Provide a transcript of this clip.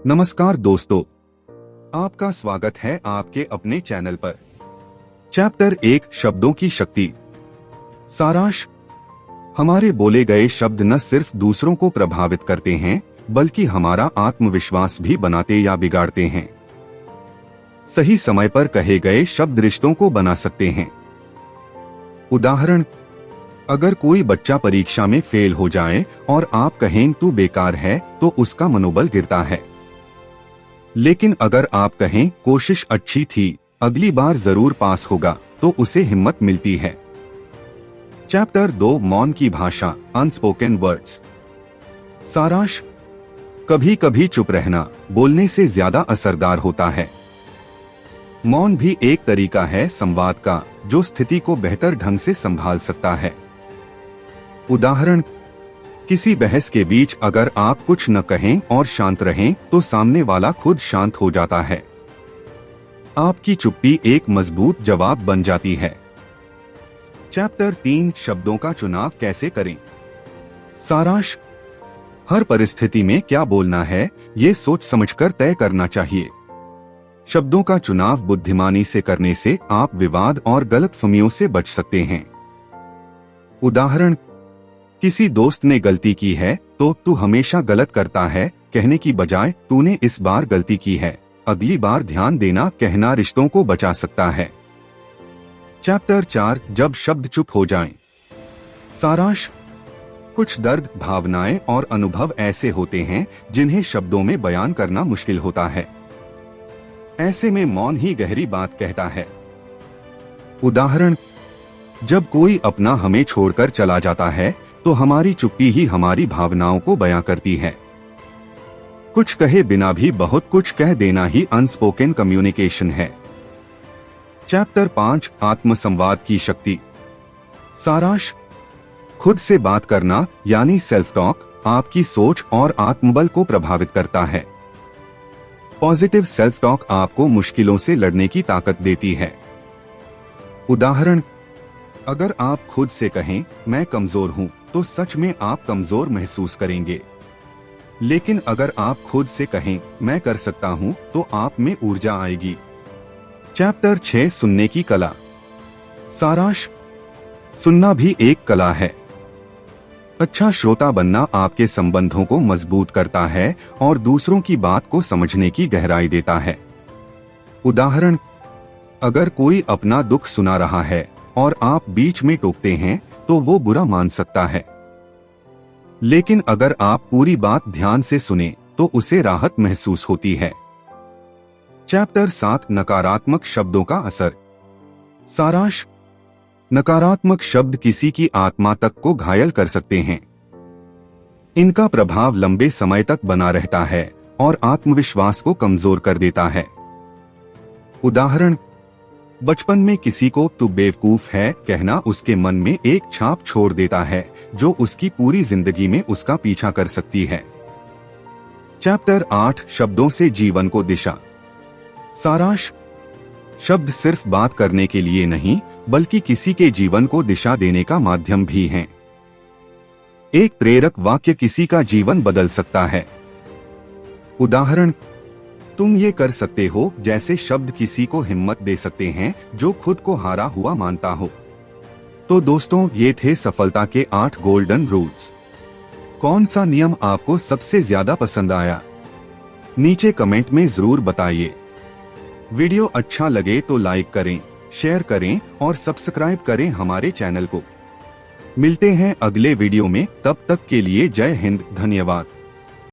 नमस्कार दोस्तों, आपका स्वागत है आपके अपने चैनल पर। चैप्टर 1 शब्दों की शक्ति। सारांश। हमारे बोले गए शब्द न सिर्फ दूसरों को प्रभावित करते हैं बल्कि हमारा आत्मविश्वास भी बनाते या बिगाड़ते हैं। सही समय पर कहे गए शब्द रिश्तों को बना सकते हैं। उदाहरण, अगर कोई बच्चा परीक्षा में फेल हो जाए और आप कहें तू बेकार है तो उसका मनोबल गिरता है। लेकिन अगर आप कहें कोशिश अच्छी थी, अगली बार जरूर पास होगा, तो उसे हिम्मत मिलती है। चैप्टर 2 मौन की भाषा, अनस्पोकन वर्ड्स। सारांश। कभी कभी चुप रहना बोलने से ज्यादा असरदार होता है। मौन भी एक तरीका है संवाद का जो स्थिति को बेहतर ढंग से संभाल सकता है। उदाहरण, किसी बहस के बीच अगर आप कुछ न कहें और शांत रहें तो सामने वाला खुद शांत हो जाता है। आपकी चुप्पी एक मजबूत जवाब बन जाती है। चैप्टर 3 शब्दों का चुनाव कैसे करें। सारांश। हर परिस्थिति में क्या बोलना है ये सोच समझकर तय करना चाहिए। शब्दों का चुनाव बुद्धिमानी से करने से आप विवाद और गलतफहमियों से बच सकते हैं। उदाहरण, किसी दोस्त ने गलती की है तो तू हमेशा गलत करता है कहने की बजाय तूने इस बार गलती की है, अगली बार ध्यान देना कहना रिश्तों को बचा सकता है। चैप्टर 4 जब शब्द चुप हो जाएं। सारांश। कुछ दर्द, भावनाएं और अनुभव ऐसे होते हैं जिन्हें शब्दों में बयान करना मुश्किल होता है। ऐसे में मौन ही गहरी बात कहता है। उदाहरण, जब कोई अपना हमें छोड़कर चला जाता है तो हमारी चुप्पी ही हमारी भावनाओं को बयां करती है। कुछ कहे बिना भी बहुत कुछ कह देना ही अनस्पोकन कम्युनिकेशन है। चैप्टर 5 आत्मसंवाद की शक्ति। सारांश। खुद से बात करना यानी सेल्फ टॉक आपकी सोच और आत्मबल को प्रभावित करता है। पॉजिटिव सेल्फ टॉक आपको मुश्किलों से लड़ने की ताकत देती है। उदाहरण, अगर आप खुद से कहें मैं कमजोर हूं तो सच में आप कमजोर महसूस करेंगे। लेकिन अगर आप खुद से कहें मैं कर सकता हूं तो आप में ऊर्जा आएगी। चैप्टर 6 सुनने की कला। सारांश। सुनना भी एक कला है। अच्छा श्रोता बनना आपके संबंधों को मजबूत करता है और दूसरों की बात को समझने की गहराई देता है। उदाहरण, अगर कोई अपना दुख सुना रहा है और आप बीच में टोकते हैं तो वो बुरा मान सकता है। लेकिन अगर आप पूरी बात ध्यान से सुने तो उसे राहत महसूस होती है। चैप्टर 7 नकारात्मक शब्दों का असर। सारांश। नकारात्मक शब्द किसी की आत्मा तक को घायल कर सकते हैं। इनका प्रभाव लंबे समय तक बना रहता है और आत्मविश्वास को कमजोर कर देता है। उदाहरण, बचपन में किसी को तू बेवकूफ है कहना उसके मन में एक छाप छोड़ देता है जो उसकी पूरी जिंदगी में उसका पीछा कर सकती है। चैप्टर 8 शब्दों से जीवन को दिशा। सारांश। शब्द सिर्फ बात करने के लिए नहीं बल्कि किसी के जीवन को दिशा देने का माध्यम भी हैं। एक प्रेरक वाक्य किसी का जीवन बदल सकता है। उदाहरण, तुम ये कर सकते हो जैसे शब्द किसी को हिम्मत दे सकते हैं जो खुद को हारा हुआ मानता हो। तो दोस्तों, ये थे सफलता के 8 गोल्डन रूल्स। कौन सा नियम आपको सबसे ज्यादा पसंद आया? नीचे कमेंट में जरूर बताइए। वीडियो अच्छा लगे तो लाइक करें, शेयर करें और सब्सक्राइब करें हमारे चैनल को। मिलते हैं अगले वीडियो में, तब तक के लिए जय हिंद, धन्यवाद।